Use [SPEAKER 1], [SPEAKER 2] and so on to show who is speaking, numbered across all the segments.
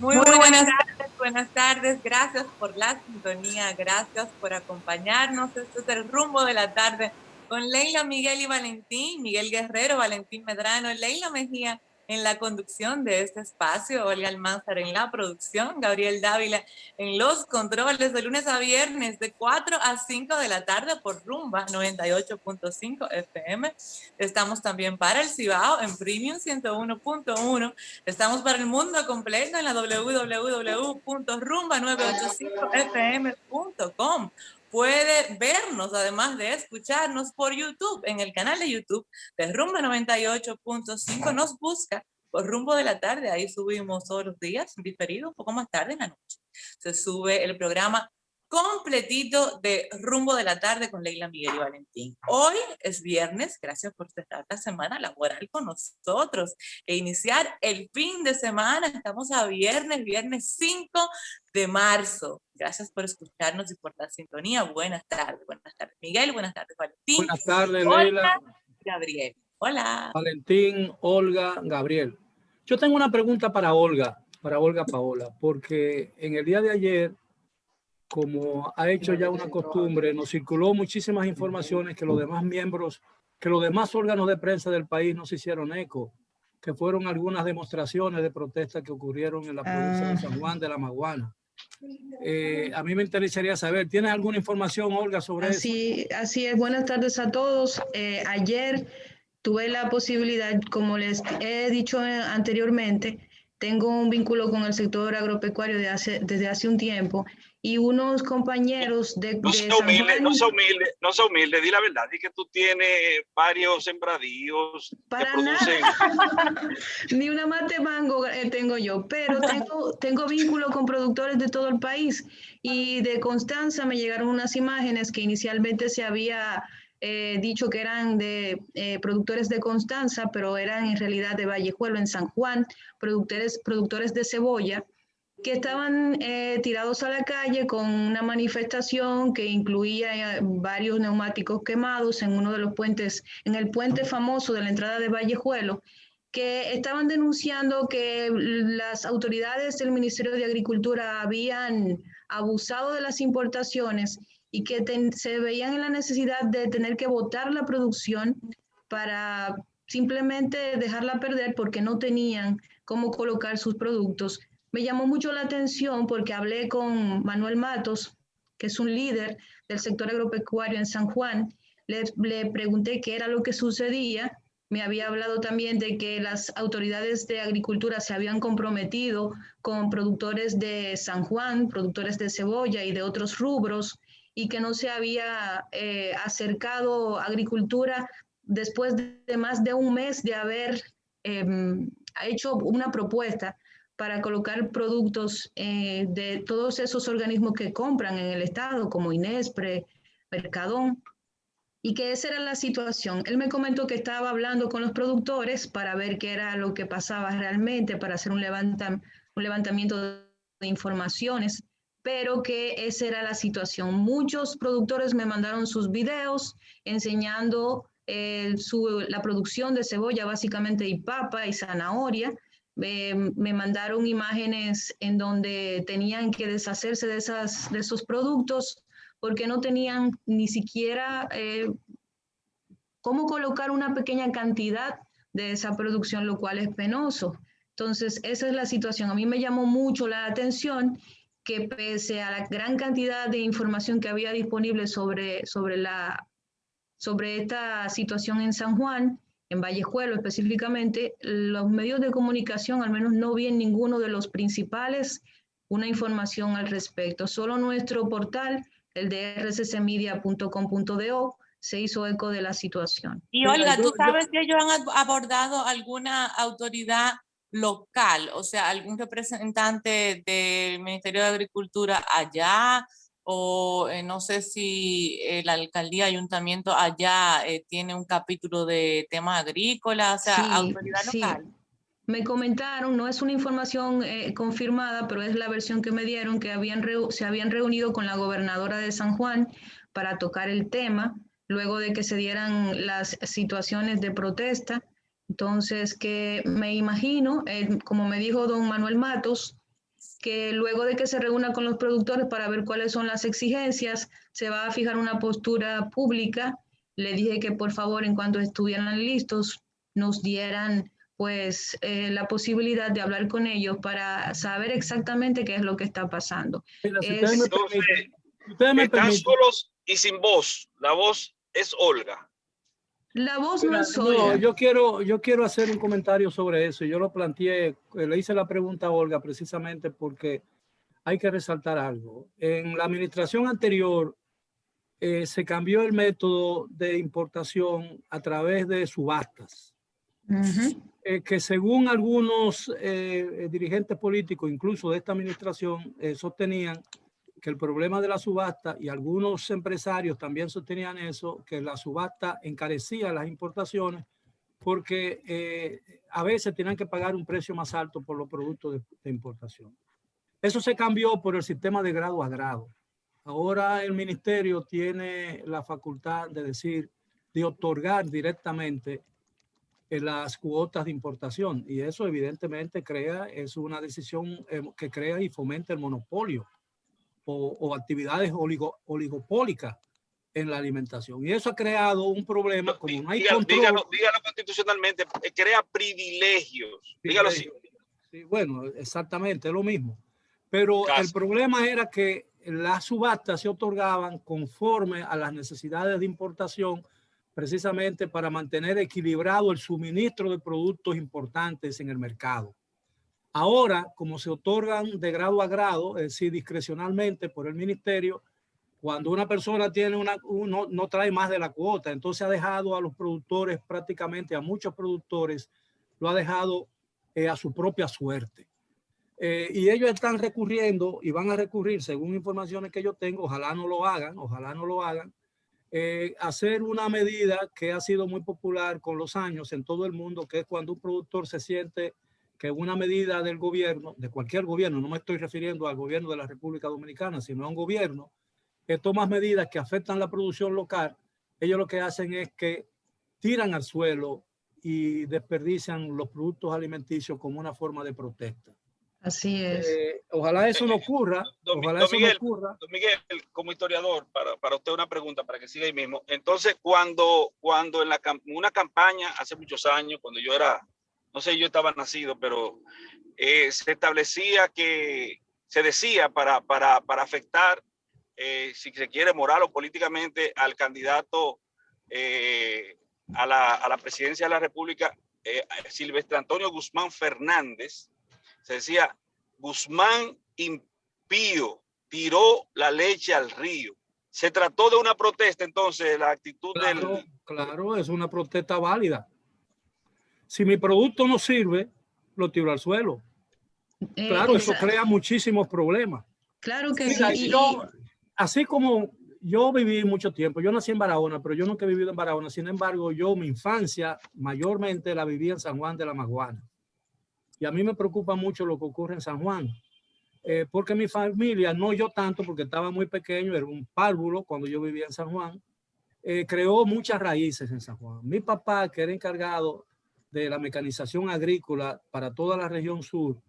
[SPEAKER 1] Muy buenas tardes. Gracias por la sintonía, gracias por acompañarnos. Este es el rumbo de la tarde con Leila, Miguel y Valentín, Miguel Guerrero, Valentín Medrano, Leila Mejía en la conducción de este espacio, Olga Almanzar en la producción, Gabriel Dávila en los controles, de lunes a viernes de 4 a 5 de la tarde por Rumba 98.5 FM. Estamos también para el Cibao en Premium 101.1. Estamos para el mundo completo en la www.rumba985fm.com. Puede vernos, además de escucharnos, por YouTube, en el canal de YouTube de Rumba 98.5. Nos busca por Rumbo de la Tarde. Ahí subimos todos los días, diferido, un poco más tarde en la noche. Se sube el programa completito de Rumbo de la Tarde con Leila, Miguel y Valentín. Hoy es viernes, gracias por cerrar la semana laboral con nosotros e iniciar el fin de semana. Estamos a viernes 5 de marzo. Gracias por escucharnos y por la sintonía. Buenas tardes, Miguel, buenas tardes, Valentín.
[SPEAKER 2] Buenas tardes,
[SPEAKER 1] Olga,
[SPEAKER 2] Leila.
[SPEAKER 1] Gabriel. Hola.
[SPEAKER 2] Valentín, Olga, Gabriel. Yo tengo una pregunta para Olga Paola, porque en el día de ayer, como ha hecho ya una costumbre, nos circuló muchísimas informaciones que los demás órganos de prensa del país no se hicieron eco, que fueron algunas demostraciones de protesta que ocurrieron en la provincia de San Juan de la Maguana. A mí me interesaría saber, ¿tienes alguna información, Olga, sobre eso?
[SPEAKER 3] Así es, buenas tardes a todos. Ayer tuve la posibilidad, como les he dicho anteriormente, tengo un vínculo con el sector agropecuario desde hace un tiempo, y unos compañeros de
[SPEAKER 4] San Juan... No sea humilde, di la verdad, di que tú tienes varios sembradíos
[SPEAKER 3] que
[SPEAKER 4] producen...
[SPEAKER 3] Ni una mate mango tengo yo, pero tengo vínculo con productores de todo el país, y de Constanza me llegaron unas imágenes que inicialmente se había dicho que eran de productores de Constanza, pero eran en realidad de Vallejuelo, en San Juan, productores de cebolla, que estaban tirados a la calle con una manifestación que incluía varios neumáticos quemados en uno de los puentes, en el puente famoso de la entrada de Vallejuelo, que estaban denunciando que las autoridades del Ministerio de Agricultura habían abusado de las importaciones y que se veían en la necesidad de tener que botar la producción para simplemente dejarla perder porque no tenían cómo colocar sus productos. Me llamó mucho la atención porque hablé con Manuel Matos, que es un líder del sector agropecuario en San Juan. Le pregunté qué era lo que sucedía. Me había hablado también de que las autoridades de agricultura se habían comprometido con productores de San Juan, productores de cebolla y de otros rubros, y que no se había acercado agricultura después de más de un mes de haber hecho una propuesta para colocar productos de todos esos organismos que compran en el estado, como Inespre, Mercadón, y que esa era la situación. Él me comentó que estaba hablando con los productores para ver qué era lo que pasaba realmente, para hacer un levantamiento de informaciones, pero que esa era la situación. Muchos productores me mandaron sus videos enseñando la producción de cebolla, básicamente, y papa y zanahoria. Me mandaron imágenes en donde tenían que deshacerse de esos productos porque no tenían ni siquiera cómo colocar una pequeña cantidad de esa producción, lo cual es penoso. Entonces, esa es la situación. A mí me llamó mucho la atención que, pese a la gran cantidad de información que había disponible sobre esta situación en San Juan, en Vallejuelo específicamente, los medios de comunicación, al menos no vi en ninguno de los principales una información al respecto. Solo nuestro portal, el de rccmedia.com.do, se hizo eco de la situación.
[SPEAKER 1] Y Olga, ¿tú sabes si ellos han abordado alguna autoridad local, o sea, algún representante del Ministerio de Agricultura allá, o no sé si la alcaldía, ayuntamiento allá tiene un capítulo de temas agrícolas, o sea,
[SPEAKER 3] sí,
[SPEAKER 1] autoridad local?
[SPEAKER 3] Me comentaron, no es una información confirmada, pero es la versión que me dieron, que se habían reunido con la gobernadora de San Juan para tocar el tema, luego de que se dieran las situaciones de protesta. Entonces, que me imagino, como me dijo don Manuel Matos, que luego de que se reúna con los productores para ver cuáles son las exigencias, se va a fijar una postura pública. Le dije que por favor, en cuanto estuvieran listos, nos dieran pues la posibilidad de hablar con ellos para saber exactamente qué es lo que está pasando.
[SPEAKER 2] Mira, si
[SPEAKER 3] Es,
[SPEAKER 2] ustedes me
[SPEAKER 4] Están
[SPEAKER 2] permiten.
[SPEAKER 4] solos y sin voz. La voz es Olga.
[SPEAKER 3] la voz no
[SPEAKER 2] Mira,
[SPEAKER 3] es
[SPEAKER 2] no,
[SPEAKER 3] Olga.
[SPEAKER 2] yo quiero hacer un comentario sobre eso. Yo lo planteé, le hice la pregunta a Olga precisamente porque hay que resaltar algo. En la administración anterior se cambió el método de importación a través de subastas, que según algunos dirigentes políticos, incluso de esta administración, sostenían que el problema de la subasta, y algunos empresarios también sostenían eso, que la subasta encarecía las importaciones porque a veces tenían que pagar un precio más alto por los productos de importación. Eso se cambió por el sistema de grado a grado. Ahora el ministerio tiene la facultad de decir, de otorgar directamente las cuotas de importación, y eso evidentemente es una decisión que crea y fomenta el monopolio o actividades oligopólicas en la alimentación, y eso ha creado un problema. Como no hay control,
[SPEAKER 4] dígalo constitucionalmente, crea privilegios. Dígalo así.
[SPEAKER 2] Sí, bueno, exactamente, es lo mismo. Pero
[SPEAKER 4] Casi.
[SPEAKER 2] el problema era que las subastas se otorgaban conforme a las necesidades de importación, precisamente para mantener equilibrado el suministro de productos importantes en el mercado. Ahora, como se otorgan de grado a grado, es decir, discrecionalmente por el ministerio, cuando una persona tiene no trae más de la cuota, entonces ha dejado a los productores, prácticamente a muchos productores, lo ha dejado a su propia suerte. Y ellos están recurriendo y van a recurrir, según informaciones que yo tengo, ojalá no lo hagan, hacer una medida que ha sido muy popular con los años en todo el mundo, que es cuando un productor se siente que una medida del gobierno, de cualquier gobierno, no me estoy refiriendo al gobierno de la República Dominicana, sino a un gobierno que toma medidas que afectan la producción local, ellos lo que hacen es que tiran al suelo y desperdician los productos alimenticios como una forma de protesta.
[SPEAKER 3] Así es.
[SPEAKER 2] Ojalá eso no ocurra.
[SPEAKER 4] Don Miguel, como historiador, para usted una pregunta, para que siga ahí mismo. Entonces, cuando en una campaña, hace muchos años, cuando yo era, no sé, yo estaba nacido, pero se establecía que, se decía para afectar, si se quiere, moral o políticamente al candidato a la presidencia de la República, Silvestre Antonio Guzmán Fernández, se decía, Guzmán impío, tiró la leche al río. Se trató de una protesta, entonces, la actitud del...
[SPEAKER 2] Claro, es una protesta válida. Si mi producto no sirve, lo tiro al suelo. Claro, eso crea muchísimos problemas.
[SPEAKER 3] Claro que
[SPEAKER 2] mira,
[SPEAKER 3] sí.
[SPEAKER 2] Así como yo viví mucho tiempo, yo nací en Barahona, pero yo nunca he vivido en Barahona. Sin embargo, yo mi infancia mayormente la viví en San Juan de la Maguana. Y a mí me preocupa mucho lo que ocurre en San Juan, porque mi familia, no yo tanto porque estaba muy pequeño, era un párvulo cuando yo vivía en San Juan, creó muchas raíces en San Juan. Mi papá, que era encargado de la mecanización agrícola para toda la región sur,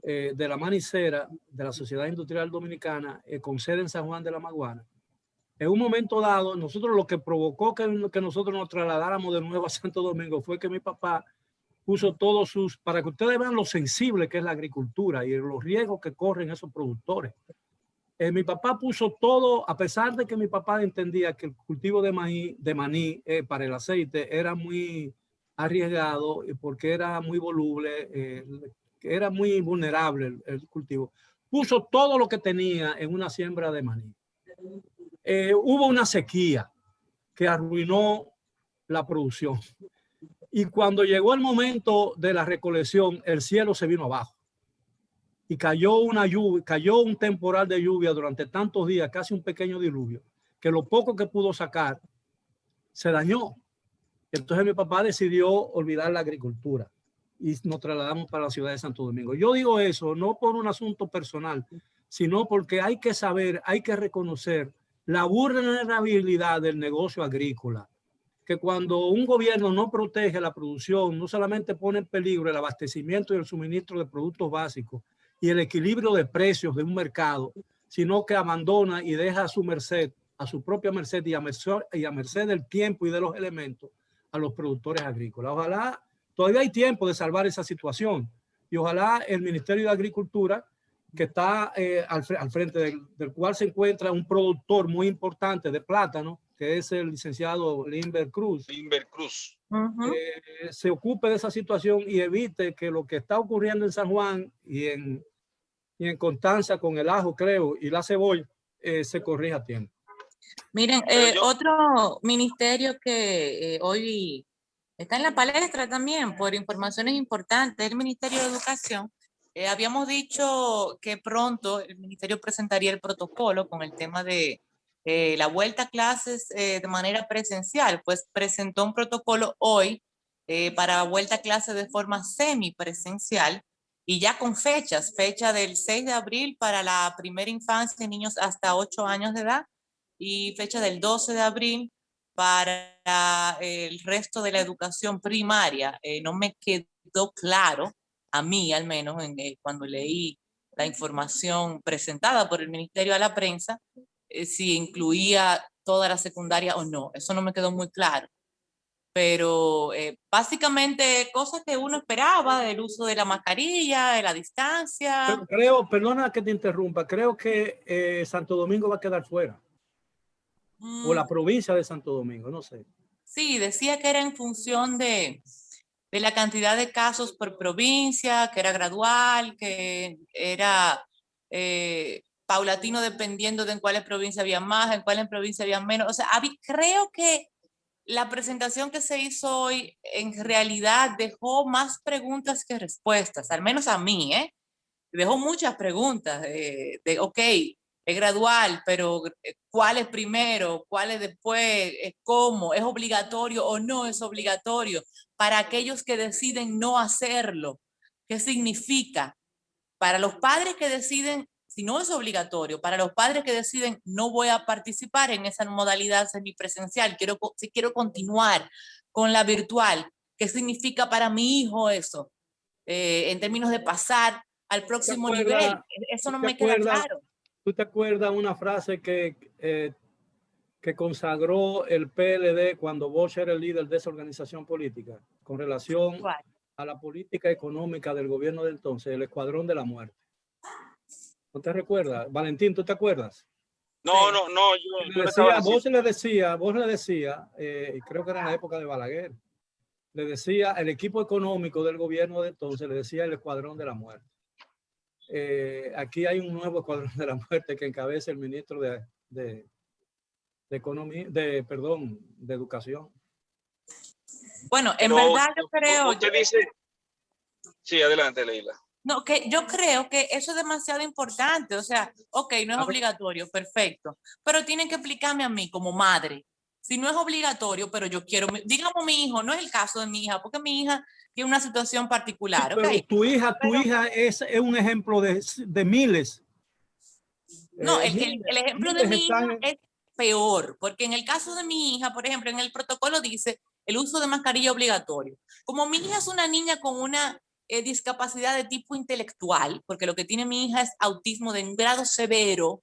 [SPEAKER 2] de la Manicera, de la Sociedad Industrial Dominicana, con sede en San Juan de la Maguana, en un momento dado, nosotros lo que provocó que nosotros nos trasladáramos de nuevo a Santo Domingo fue que mi papá puso todos para que ustedes vean lo sensible que es la agricultura y los riesgos que corren esos productores. Mi papá puso todo, a pesar de que mi papá entendía que el cultivo de maní para el aceite era muy arriesgado porque era muy voluble, era muy vulnerable el cultivo. Puso todo lo que tenía en una siembra de maní. Hubo una sequía que arruinó la producción. Y cuando llegó el momento de la recolección, el cielo se vino abajo y cayó un temporal de lluvia durante tantos días, casi un pequeño diluvio, que lo poco que pudo sacar se dañó. Entonces mi papá decidió olvidar la agricultura y nos trasladamos para la ciudad de Santo Domingo. Yo digo eso no por un asunto personal, sino porque hay que saber, hay que reconocer la vulnerabilidad del negocio agrícola, que cuando un gobierno no protege la producción, no solamente pone en peligro el abastecimiento y el suministro de productos básicos, y el equilibrio de precios de un mercado, sino que abandona y deja a su merced, a su propia merced y a merced del tiempo y de los elementos a los productores agrícolas. Ojalá, todavía hay tiempo de salvar esa situación y ojalá el Ministerio de Agricultura, que está al frente del cual se encuentra un productor muy importante de plátano, que es el licenciado Limber Cruz, se ocupe de esa situación y evite que lo que está ocurriendo en San Juan y en Constanza con el ajo, creo, y la cebolla, se corrija a tiempo.
[SPEAKER 1] Miren, otro ministerio que hoy está en la palestra también por informaciones importantes, el Ministerio de Educación. Habíamos dicho que pronto el ministerio presentaría el protocolo con el tema de la vuelta a clases de manera presencial, pues presentó un protocolo hoy para vuelta a clases de forma semipresencial y ya con fechas, fecha del 6 de abril para la primera infancia de niños hasta 8 años de edad y fecha del 12 de abril para el resto de la educación primaria. No me quedó claro, a mí al menos, cuando leí la información presentada por el ministerio a la prensa, si incluía toda la secundaria o no. Eso no me quedó muy claro. Pero básicamente cosas que uno esperaba, del uso de la mascarilla, de la distancia.
[SPEAKER 2] Pero creo, perdona que te interrumpa, creo que Santo Domingo va a quedar fuera. O la provincia de Santo Domingo, no sé.
[SPEAKER 1] Sí, decía que era en función de la cantidad de casos por provincia, que era gradual, que era paulatino dependiendo de en cuáles provincias había más, en cuáles provincias había menos. O sea, creo que la presentación que se hizo hoy en realidad dejó más preguntas que respuestas, al menos a mí, dejó muchas preguntas ok, es gradual, pero ¿cuál es primero? ¿Cuál es después? ¿Cómo? ¿Es obligatorio o no es obligatorio? Para aquellos que deciden no hacerlo, ¿qué significa? Para los padres que deciden, si no es obligatorio, para los padres que deciden no voy a participar en esa modalidad semipresencial, si quiero continuar con la virtual, ¿qué significa para mi hijo eso? En términos de pasar al próximo nivel, eso no me queda claro.
[SPEAKER 2] ¿Tú te acuerdas una frase que consagró el PLD cuando Bosch era el líder de esa organización política con relación a la política económica del gobierno de entonces, el Escuadrón de la Muerte? ¿No te recuerdas? Valentín, ¿tú te acuerdas?
[SPEAKER 4] No,
[SPEAKER 2] Vos le decía, y creo que era en la época de Balaguer, le decía, el equipo económico del gobierno de entonces le decía el Escuadrón de la Muerte. Aquí hay un nuevo Escuadrón de la Muerte que encabeza el ministro de Economía, de Educación.
[SPEAKER 1] Bueno, en verdad yo creo...
[SPEAKER 4] Usted dice... Sí, adelante, Leila.
[SPEAKER 1] No, que yo creo que eso es demasiado importante. O sea, ok, no es obligatorio, perfecto. Pero tienen que explicarme a mí como madre. Si no es obligatorio, pero yo quiero, digamos mi hijo, no es el caso de mi hija, porque mi hija tiene una situación particular.
[SPEAKER 2] Sí, pero tu hija es un ejemplo de miles.
[SPEAKER 1] No, el ejemplo de mi hija es peor, porque en el caso de mi hija, por ejemplo, en el protocolo dice el uso de mascarilla obligatorio. Como mi hija es una niña con una discapacidad de tipo intelectual, porque lo que tiene mi hija es autismo de un grado severo,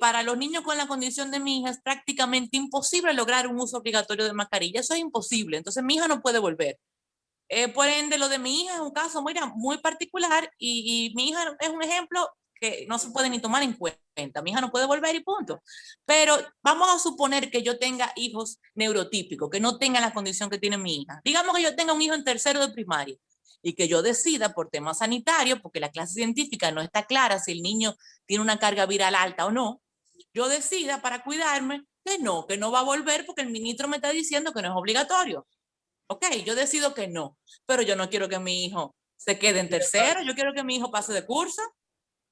[SPEAKER 1] para los niños con la condición de mi hija es prácticamente imposible lograr un uso obligatorio de mascarilla. Eso es imposible. Entonces mi hija no puede volver. Por ende, lo de mi hija es un caso muy particular y mi hija es un ejemplo que no se puede ni tomar en cuenta. Mi hija no puede volver y punto. Pero vamos a suponer que yo tenga hijos neurotípicos, que no tengan la condición que tiene mi hija. Digamos que yo tenga un hijo en tercero de primaria y que yo decida por temas sanitarios, porque la clase científica no está clara si el niño tiene una carga viral alta o no, yo decida para cuidarme que no va a volver porque el ministro me está diciendo que no es obligatorio. Ok, yo decido que no, pero yo no quiero que mi hijo se quede en tercero, yo quiero que mi hijo pase de curso.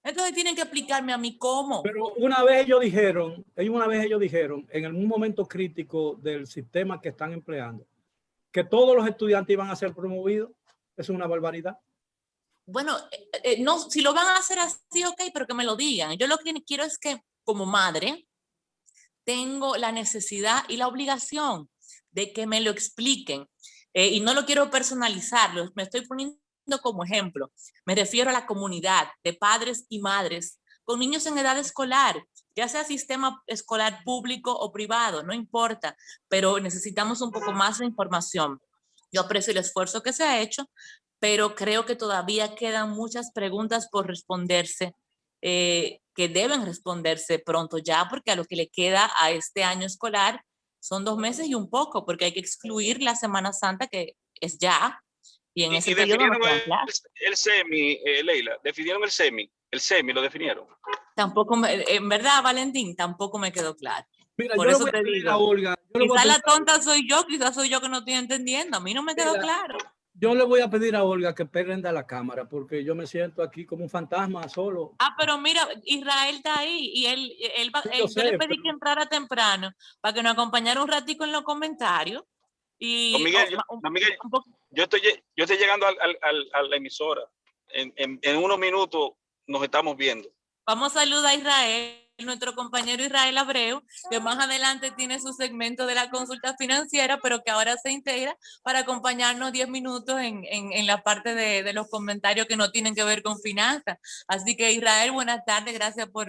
[SPEAKER 1] Entonces tienen que explicarme a mí cómo.
[SPEAKER 2] Pero una vez ellos dijeron, en un momento crítico del sistema que están empleando, que todos los estudiantes iban a ser promovidos. Es una barbaridad.
[SPEAKER 1] Bueno, no, si lo van a hacer así, ok, pero que me lo digan. Yo lo que quiero es que como madre tengo la necesidad y la obligación de que me lo expliquen. Y no lo quiero personalizar, me estoy poniendo como ejemplo. Me refiero a la comunidad de padres y madres con niños en edad escolar, ya sea sistema escolar público o privado, no importa, pero necesitamos un poco más de información. Yo aprecio el esfuerzo que se ha hecho, pero creo que todavía quedan muchas preguntas por responderse, que deben responderse pronto ya, porque a lo que le queda a este año escolar son 2 meses y un poco, porque hay que excluir la Semana Santa, que es ya, y en ese periodo no quedan clases.
[SPEAKER 4] El semi, Leila, definieron el semi lo definieron.
[SPEAKER 1] Tampoco, en verdad, Valentín, tampoco me quedó claro.
[SPEAKER 2] Mira,
[SPEAKER 1] por eso te digo,
[SPEAKER 2] Olga,
[SPEAKER 1] quizás la tonta soy yo, quizás soy yo que no estoy entendiendo, a mí no me quedó claro.
[SPEAKER 2] Yo le voy a pedir a Olga que prenda la cámara porque yo me siento aquí como un fantasma solo.
[SPEAKER 1] Ah, pero mira, Israel está ahí y yo le pedí que entrara temprano para que nos acompañara un ratico en los comentarios. Y
[SPEAKER 4] Don Miguel, yo estoy llegando a la emisora. En unos minutos nos estamos viendo.
[SPEAKER 1] Vamos a saludar a Israel, nuestro compañero Israel Abreu, que más adelante tiene su segmento de la consulta financiera, pero que ahora se integra para acompañarnos 10 minutos en la parte de los comentarios que no tienen que ver con finanzas. Así que Israel, buenas tardes, gracias por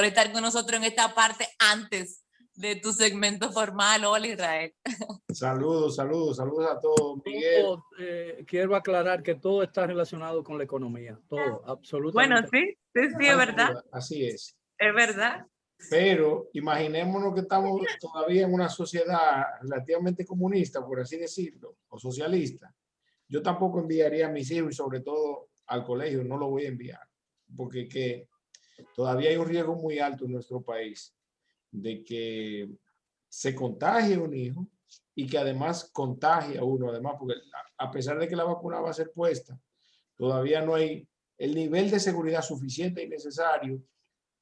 [SPEAKER 1] estar con nosotros en esta parte antes de tu segmento formal. Hola, Israel.
[SPEAKER 5] Saludos a todos, Miguel.
[SPEAKER 2] Quiero aclarar que todo está relacionado con la economía, todo, absolutamente.
[SPEAKER 1] Bueno, sí, es verdad.
[SPEAKER 5] Así es.
[SPEAKER 1] Es verdad.
[SPEAKER 5] Pero imaginémonos que estamos todavía en una sociedad relativamente comunista, por así decirlo, o socialista. Yo tampoco enviaría a mis hijos, y sobre todo al colegio, no lo voy a enviar, porque todavía hay un riesgo muy alto en nuestro país de que se contagie un hijo y que además contagie a uno, además, porque a pesar de que la vacuna va a ser puesta, todavía no hay el nivel de seguridad suficiente y necesario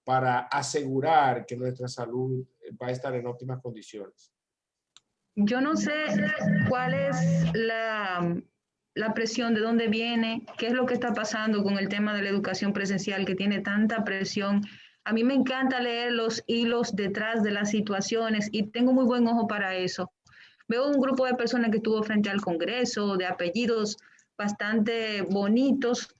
[SPEAKER 5] para asegurar que nuestra salud va a estar en óptimas condiciones.
[SPEAKER 3] Yo no sé cuál es la presión, de dónde viene, qué es lo que está pasando con el tema de la educación presencial que tiene tanta presión. A mí me encanta leer los hilos detrás de las situaciones y tengo muy buen ojo para eso. Veo un grupo de personas que estuvo frente al Congreso, de apellidos bastante bonitos,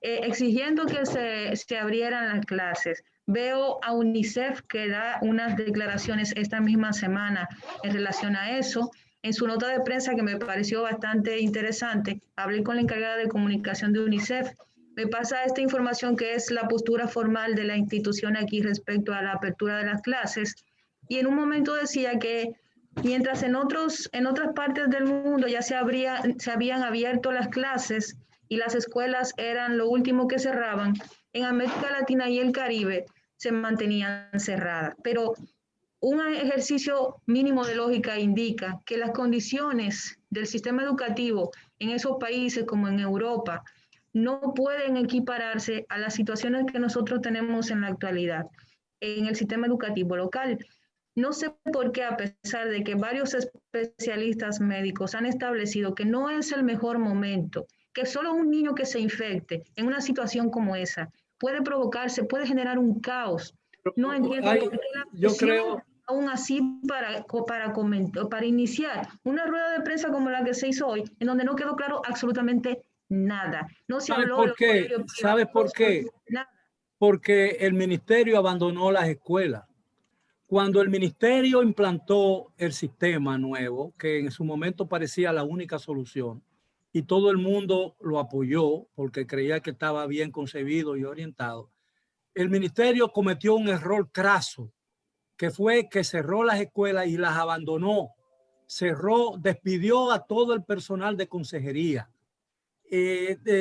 [SPEAKER 3] exigiendo que se abrieran las clases. Veo a UNICEF que da unas declaraciones esta misma semana en relación a eso. En su nota de prensa, que me pareció bastante interesante, hablé con la encargada de comunicación de UNICEF. Me pasa esta información que es la postura formal de la institución aquí respecto a la apertura de las clases. Y en un momento decía que mientras en otras partes del mundo ya se habían abierto las clases y las escuelas eran lo último que cerraban, en América Latina y el Caribe se mantenían cerradas. Pero un ejercicio mínimo de lógica indica que las condiciones del sistema educativo en esos países como en Europa no pueden equipararse a las situaciones que nosotros tenemos en la actualidad en el sistema educativo local. No sé por qué, a pesar de que varios especialistas médicos han establecido que no es el mejor momento, que solo un niño que se infecte en una situación como esa puede generar un caos. No entiendo por qué la presión, aún así, para iniciar una rueda de prensa como la que se hizo hoy, en donde no quedó claro absolutamente nada. No se habló de los colegios privados.
[SPEAKER 2] ¿Sabes por qué? Nada. Porque el ministerio abandonó las escuelas. Cuando el ministerio implantó el sistema nuevo, que en su momento parecía la única solución, y todo el mundo lo apoyó porque creía que estaba bien concebido y orientado, el ministerio cometió un error craso, que fue que cerró las escuelas y las abandonó. Despidió a todo el personal de consejería,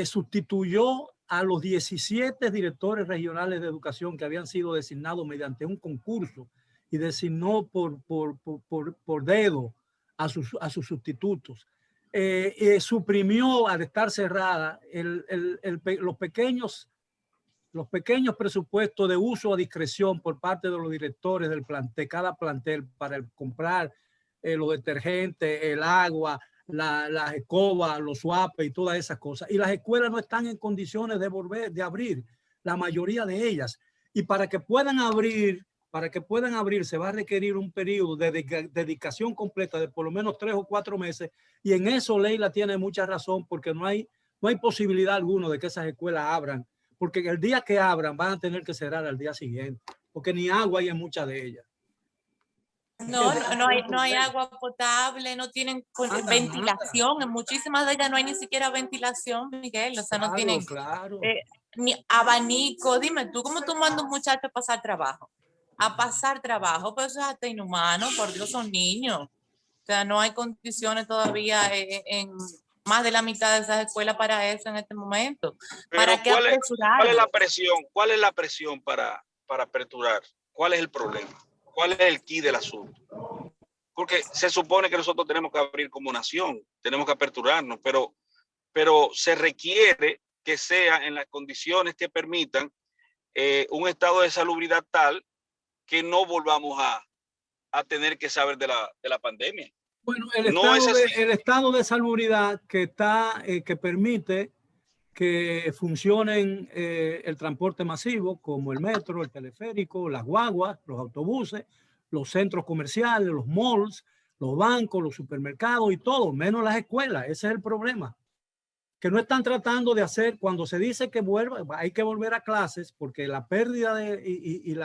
[SPEAKER 2] sustituyó a los 17 directores regionales de educación que habían sido designados mediante un concurso y designó por dedo a sus sustitutos. Suprimió, al estar cerrada, los pequeños presupuestos de uso a discreción por parte de los directores de cada plantel para comprar los detergentes, el agua, las escobas, los suapes y todas esas cosas. Y las escuelas no están en condiciones de abrir, la mayoría de ellas. Y para que puedan abrir, se va a requerir un periodo de dedicación completa de por lo menos 3 o 4 meses. Y en eso Leila tiene mucha razón, porque no hay no hay posibilidad alguna de que esas escuelas abran, porque el día que abran van a tener que cerrar al día siguiente, porque ni agua hay en muchas de ellas.
[SPEAKER 1] No hay agua potable, no tienen ventilación.
[SPEAKER 2] Nada.
[SPEAKER 1] En muchísimas de ellas no hay ni siquiera ventilación, Miguel. O sea, no tienen
[SPEAKER 2] Claro.
[SPEAKER 1] ni abanico. Dime tú, ¿cómo tú mandas a un muchacho a pasar trabajo? A pasar trabajo, pues eso es hasta inhumano, por Dios, son niños. O sea, no hay condiciones todavía en más de la mitad de esas escuelas para eso en este momento.
[SPEAKER 4] Pero
[SPEAKER 1] ¿Para qué apresurar?
[SPEAKER 4] ¿cuál es la presión? ¿Cuál es la presión para aperturar? ¿Cuál es el problema? ¿Cuál es el quid del asunto? Porque se supone que nosotros tenemos que abrir como nación, tenemos que aperturarnos, pero se requiere que sea en las condiciones que permitan un estado de salubridad tal que no volvamos a tener que saber de la pandemia.
[SPEAKER 2] Bueno, el estado de salubridad que permite que funcionen el transporte masivo, como el metro, el teleférico, las guaguas, los autobuses, los centros comerciales, los malls, los bancos, los supermercados y todo, menos las escuelas. Ese es el problema. Que no están tratando de hacer, cuando se dice que hay que volver a clases, porque la pérdida y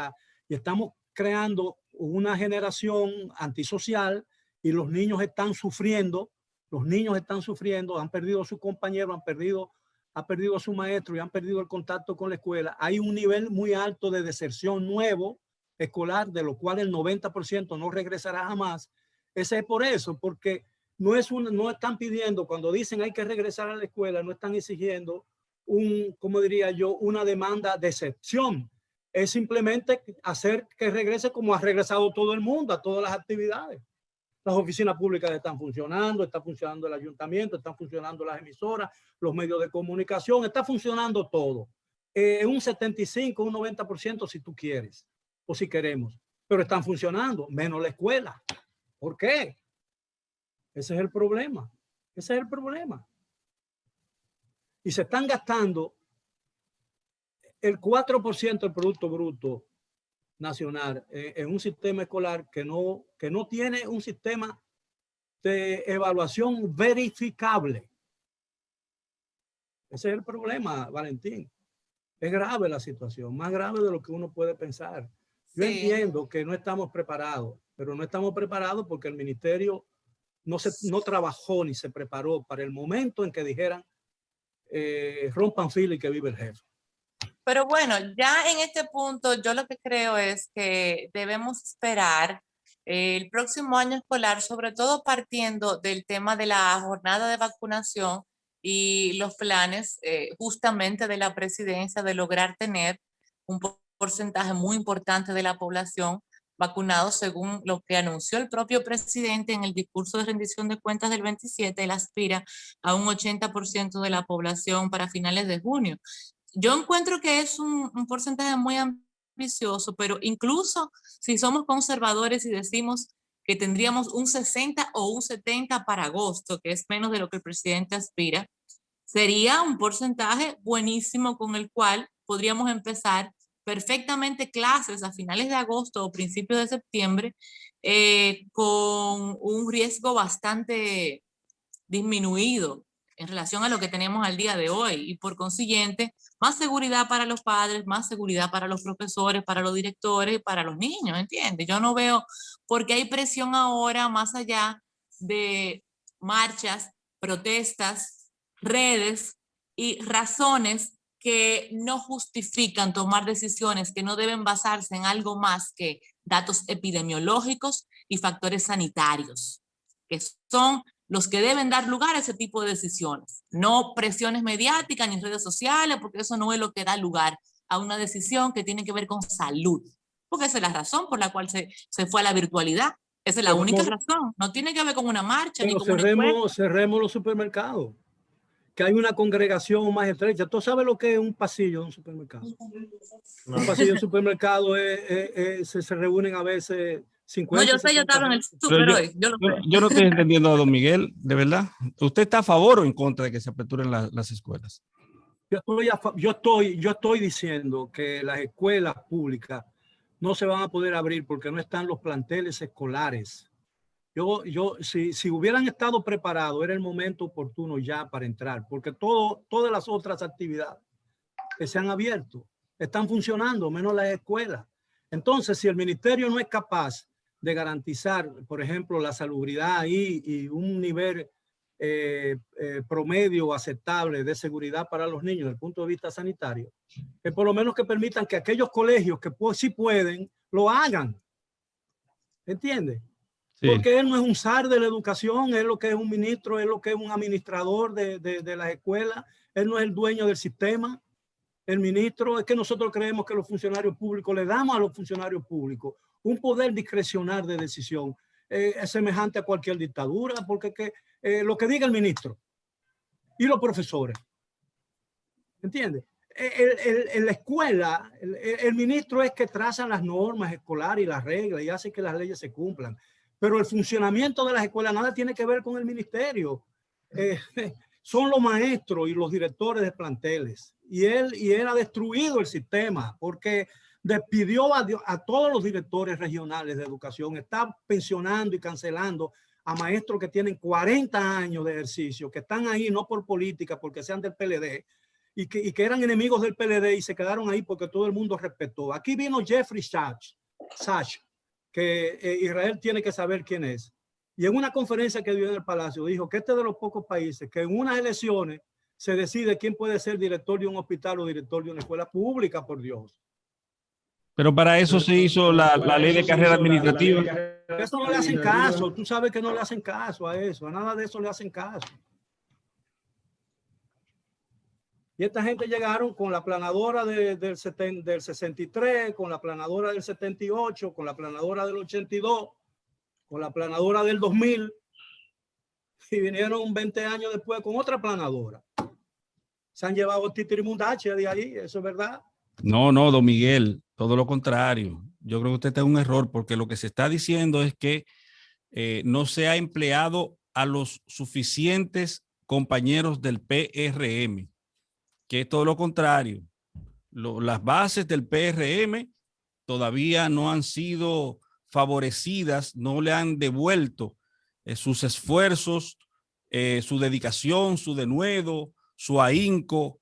[SPEAKER 2] estamos creando una generación antisocial y los niños están sufriendo, han perdido a sus compañeros, ha perdido a su maestro y han perdido el contacto con la escuela. Hay un nivel muy alto de deserción nuevo escolar, de lo cual el 90% no regresará jamás. Ese es por eso, porque no están pidiendo, cuando dicen hay que regresar a la escuela, no están exigiendo como diría yo, una demanda de excepción. Es simplemente hacer que regrese como ha regresado todo el mundo a todas las actividades. Las oficinas públicas están funcionando, está funcionando el ayuntamiento, están funcionando las emisoras, los medios de comunicación, está funcionando todo. Un 75, un 90% si tú quieres o si queremos, pero están funcionando, menos la escuela. ¿Por qué? Ese es el problema. Ese es el problema. Y se están gastando el 4% del Producto Bruto Nacional en un sistema escolar que no tiene un sistema de evaluación verificable. Ese es el problema, Valentín. Es grave la situación, más grave de lo que uno puede pensar. Yo entiendo que no estamos preparados, pero no estamos preparados porque el ministerio no trabajó ni se preparó para el momento en que dijeran rompan fila y que vive el jefe.
[SPEAKER 1] Pero bueno, ya en este punto yo lo que creo es que debemos esperar el próximo año escolar, sobre todo partiendo del tema de la jornada de vacunación y los planes justamente de la presidencia de lograr tener un porcentaje muy importante de la población vacunados, según lo que anunció el propio presidente en el discurso de rendición de cuentas del 27. Él aspira a un 80% de la población para finales de junio. Yo encuentro que es un porcentaje muy ambicioso, pero incluso si somos conservadores y decimos que tendríamos un 60 o un 70 para agosto, que es menos de lo que el presidente aspira, sería un porcentaje buenísimo con el cual podríamos empezar perfectamente clases a finales de agosto o principios de septiembre con un riesgo bastante disminuido en relación a lo que tenemos al día de hoy y por consiguiente más seguridad para los padres, más seguridad para los profesores, para los directores y para los niños, ¿entiendes? Yo no veo por qué hay presión ahora más allá de marchas, protestas, redes y razones que no justifican tomar decisiones que no deben basarse en algo más que datos epidemiológicos y factores sanitarios, que son los que deben dar lugar a ese tipo de decisiones. No presiones mediáticas ni redes sociales, porque eso no es lo que da lugar a una decisión que tiene que ver con salud. Porque esa es la razón por la cual se fue a la virtualidad. Esa es la única razón. No tiene que ver con una marcha ni con
[SPEAKER 2] cerremos los supermercados. Que hay una congregación más estrecha. ¿Tú sabes lo que es un pasillo de un supermercado? No. Un pasillo de un supermercado se reúnen a veces 50.
[SPEAKER 1] No, yo sé, yo estaba en el súper hoy.
[SPEAKER 6] Yo no estoy entendiendo a don Miguel, de verdad. ¿Usted está a favor o en contra de que se aperturen las escuelas?
[SPEAKER 2] Yo estoy diciendo que las escuelas públicas no se van a poder abrir porque no están los planteles escolares. Si hubieran estado preparados, era el momento oportuno ya para entrar, porque todas las otras actividades que se han abierto están funcionando, menos las escuelas. Entonces, si el ministerio no es capaz de garantizar, por ejemplo, la salubridad y un nivel promedio aceptable de seguridad para los niños desde el punto de vista sanitario, que por lo menos que permitan que aquellos colegios que sí pueden, lo hagan. ¿Entiendes? Sí. Porque él no es un zar de la educación, él lo que es un ministro, él lo que es un administrador de las escuelas, él no es el dueño del sistema. El ministro, es que nosotros creemos que los funcionarios públicos, le damos a los funcionarios públicos un poder discrecional de decisión es semejante a cualquier dictadura, porque lo que diga el ministro y los profesores, ¿entiendes? En la escuela, el ministro es que traza las normas escolares y las reglas y hace que las leyes se cumplan. Pero el funcionamiento de las escuelas nada tiene que ver con el ministerio. Son los maestros y los directores de planteles. Y él ha destruido el sistema porque despidió a todos los directores regionales de educación. Está pensionando y cancelando a maestros que tienen 40 años de ejercicio, que están ahí no por política, porque sean del PLD, y que eran enemigos del PLD y se quedaron ahí porque todo el mundo respetó. Aquí vino Jeffrey Sachs, que Israel tiene que saber quién es. Y en una conferencia que dio en el Palacio dijo que este es de los pocos países que en unas elecciones se decide quién puede ser director de un hospital o director de una escuela pública, por Dios.
[SPEAKER 6] Pero para eso se hizo la ley de carrera administrativa.
[SPEAKER 2] Eso no le hacen caso. Tú sabes que no le hacen caso a eso. A nada de eso le hacen caso. Y esta gente llegaron con la planadora del 63, con la planadora del 78, con la planadora del 82, con la planadora del 2000, y vinieron 20 años después con otra planadora. Se han llevado titirimundache de ahí, eso es verdad.
[SPEAKER 6] No, don Miguel, todo lo contrario. Yo creo que usted está en un error, porque lo que se está diciendo es que no se ha empleado a los suficientes compañeros del PRM, que es todo lo contrario. Las bases del PRM todavía no han sido favorecidas, no le han devuelto sus esfuerzos, su dedicación, su denuedo, su ahínco,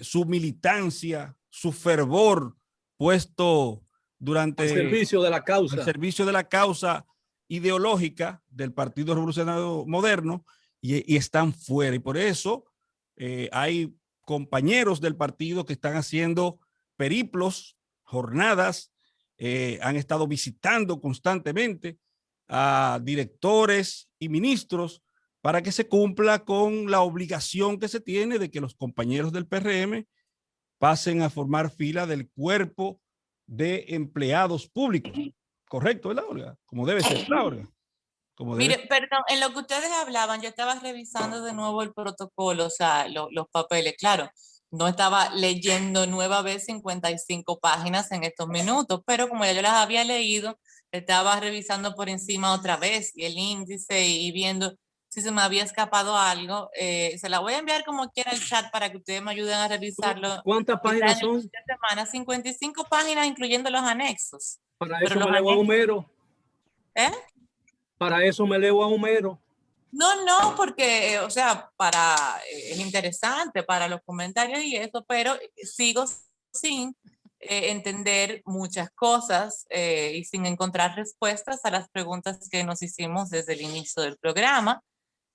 [SPEAKER 6] su militancia, su fervor puesto durante
[SPEAKER 2] el servicio
[SPEAKER 6] de la causa ideológica del Partido Revolucionario Moderno, y están fuera. Y por eso hay compañeros del partido que están haciendo periplos, jornadas, han estado visitando constantemente a directores y ministros para que se cumpla con la obligación que se tiene de que los compañeros del PRM pasen a formar fila del cuerpo de empleados públicos. Correcto, ¿verdad, Olga? Como debe ser, ¿verdad, Olga?
[SPEAKER 1] Mire, perdón, en lo que ustedes hablaban, yo estaba revisando de nuevo el protocolo, o sea, los papeles, claro. No estaba leyendo nueva vez 55 páginas en estos minutos, pero como ya yo las había leído, estaba revisando por encima otra vez y el índice y viendo si se me había escapado algo. Se la voy a enviar como quiera al chat para que ustedes me ayuden a revisarlo.
[SPEAKER 2] ¿Cuántas páginas son?
[SPEAKER 1] 55 páginas, incluyendo los anexos.
[SPEAKER 2] Para eso me leo a Homero. Para eso me leo a Homero.
[SPEAKER 1] No, porque, o sea, es interesante para los comentarios y eso, pero sigo sin entender muchas cosas y sin encontrar respuestas a las preguntas que nos hicimos desde el inicio del programa.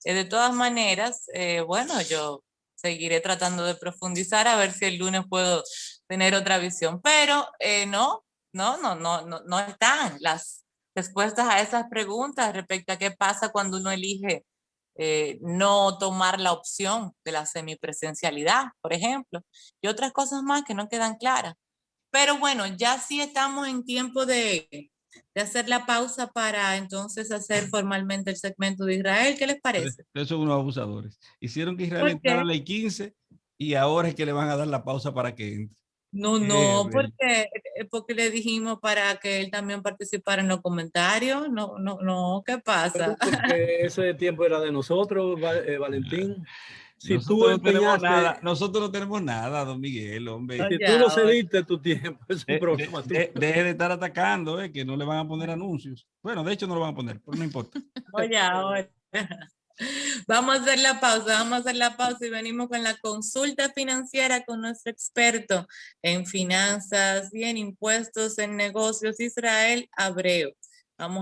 [SPEAKER 1] De todas maneras, bueno, yo seguiré tratando de profundizar a ver si el lunes puedo tener otra visión, pero no están las respuestas a esas preguntas respecto a qué pasa cuando uno elige no tomar la opción de la semipresencialidad, por ejemplo, y otras cosas más que no quedan claras. Pero bueno, ya sí estamos en tiempo de hacer la pausa para entonces hacer formalmente el segmento de Israel. ¿Qué les parece?
[SPEAKER 6] Ustedes son unos abusadores. Hicieron que Israel entrara a la ley 15 y ahora es que le van a dar la pausa para que entre.
[SPEAKER 1] No, porque le dijimos para que él también participara en los comentarios. No, ¿qué pasa?
[SPEAKER 2] Porque ese tiempo era de nosotros, Valentín. Si
[SPEAKER 6] nosotros
[SPEAKER 2] tú
[SPEAKER 6] no tenemos
[SPEAKER 2] empeñaste,
[SPEAKER 6] nada, nosotros no tenemos nada, don Miguel, hombre.
[SPEAKER 2] si
[SPEAKER 1] Oye,
[SPEAKER 2] tú lo
[SPEAKER 1] ahora.
[SPEAKER 2] cediste tu tiempo, es un problema tuyo.
[SPEAKER 6] Deje de estar atacando, que no le van a poner anuncios. Bueno, de hecho no lo van a poner, pero no importa.
[SPEAKER 1] Oye, ahora. Vamos a hacer la pausa y venimos con la consulta financiera con nuestro experto en finanzas y en impuestos en negocios, Israel Abreu. Vamos a